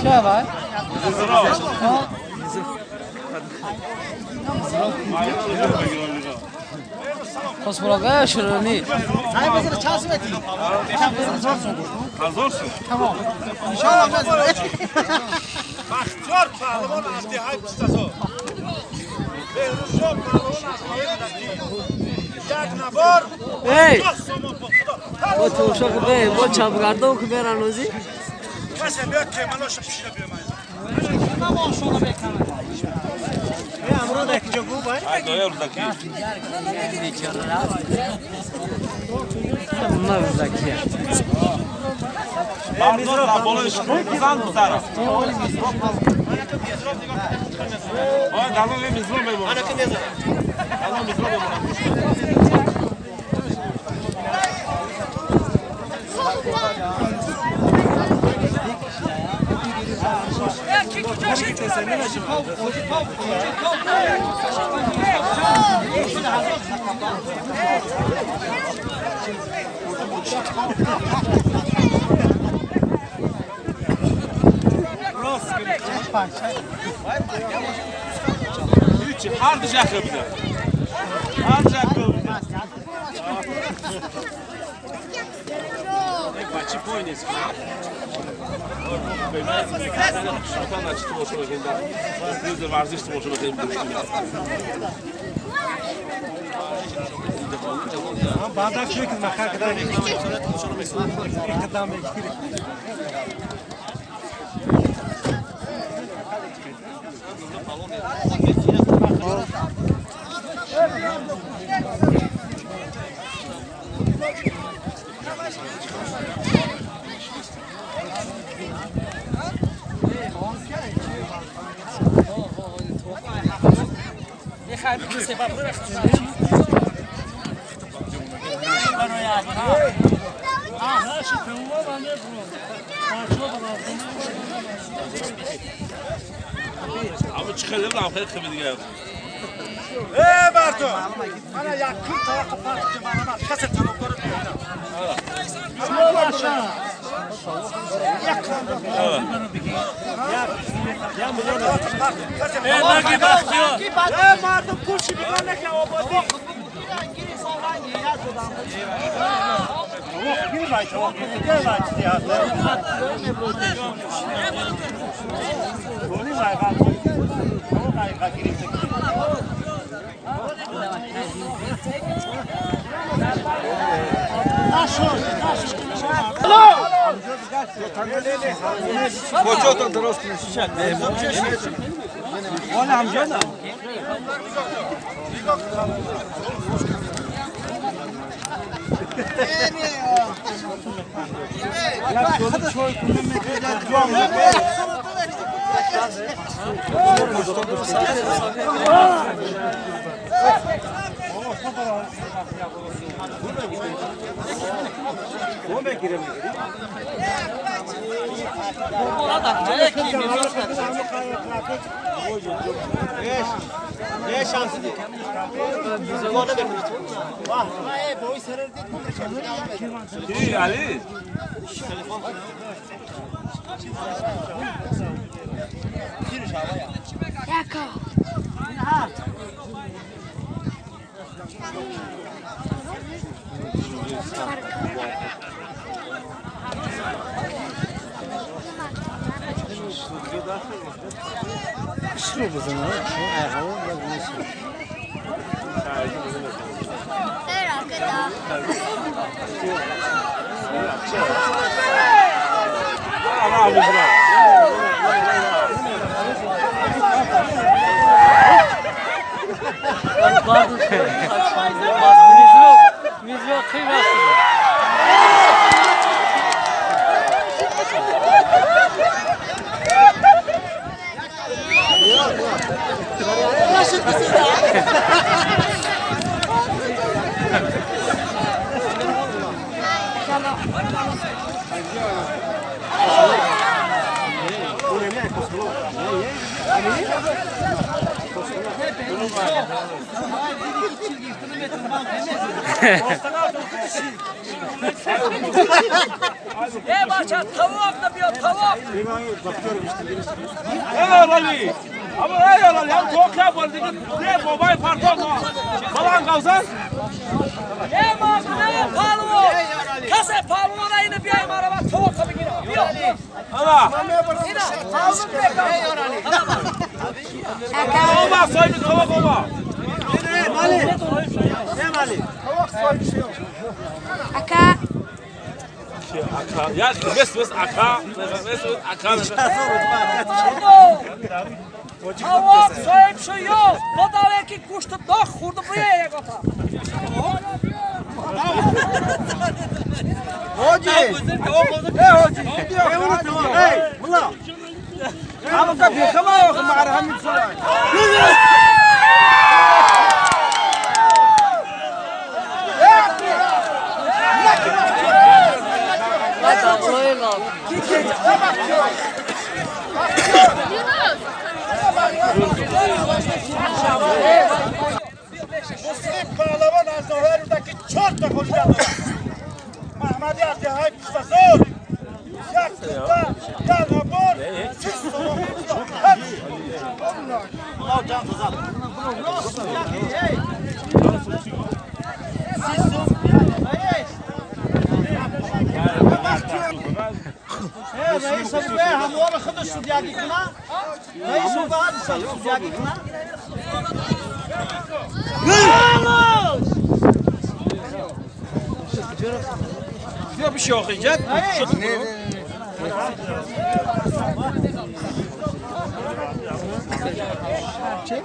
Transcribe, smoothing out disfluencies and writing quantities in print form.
Şey var. Kosmologa şurani. Hayır mesela çağsın etin. Hazırsın. Tamam. İnşallah ben Bahtiyar pehlivan Abdihay Pistaso. Behruşov pehlivan یک نبار Hey. O tuşak be, o çabgarda oku ver anozi. کسی بیا که مناشو پیشیده بیامد Amro da ki bu var. ای دایه روزکی Bunlar buradaki. بردار لبالایش کن بزن دو طرف آه دلال میزرون بمون دلال میزرون بمون Hiç hardı jakı bir de. Hardı jakı bir de. Bacı boynuz. Şuradan da çıktı boşuna gönder. Bir de varzıştı boşuna gönder. Bardak şu ki makar kadar iktidarım ektir. Abi çıkardım da afiyet kıvı diye. Hey Bartu! Bana yakın tarafa parkçı bana bak. Kaset tanıkları Şuna aşağı. Bagi bakıyor. Hey Bartu kurşu bir tane ki o bodi. Bir var çok. Bir var ya. Bunu var bak. O kayıka girip Koca otan drostun şişen. Ola amca da. Ya çoluk çoğu kullanmakta duam yok. Ne şansı değil. Bizim orada bekliyoruz. Vah. Boy serer değil. İyi Ali. Yaka. Şuraya bu zaman. Ayağı var bu işi. Her arkada. Allah bizra. Pardon. Mizro kıymasın. Başa tavuk da bir tavuk. Helal Ali. Ama helal Ali. Ya çok yapar. Ne babay parton ha. Falan kalsan. Ne pahalı? Kase pahalı orayını bir ayım araba tavuk tabii ki. Ana. Olma sahibi tavuk olma. Aka. Ya mes aka. Mes aka. Tavuk soyup şu yok. O da belki kuştu dok kurdu buraya yakata. Hoca. Hadi soyun al. Muslim Palavan Azzahar'daki çok da konuşan Mahmadi Azzahay kıstası. Yakında Yalabur. Siz soğuk. Allah can kızar. رئيس البيع هم ورا خذ السودياقي كنا رئيس البيع السودياقي كنا Yok bir şey okuyacak. Çek.